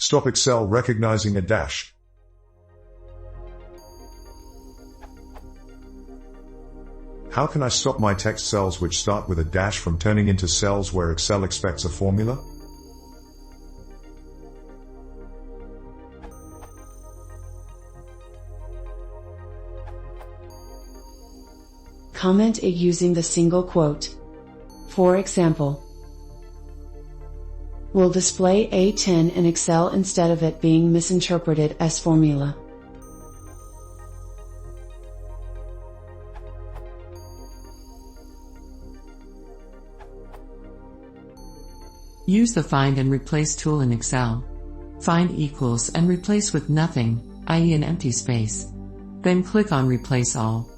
Stop Excel recognizing a dash. How can I stop my text cells which start with a dash from turning into cells where Excel expects a formula? Comment it using the single quote. For example, will display A10 in Excel instead of it being misinterpreted as formula. Use the Find and Replace tool in Excel. Find equals and replace with nothing, i.e. an empty space. Then click on Replace All.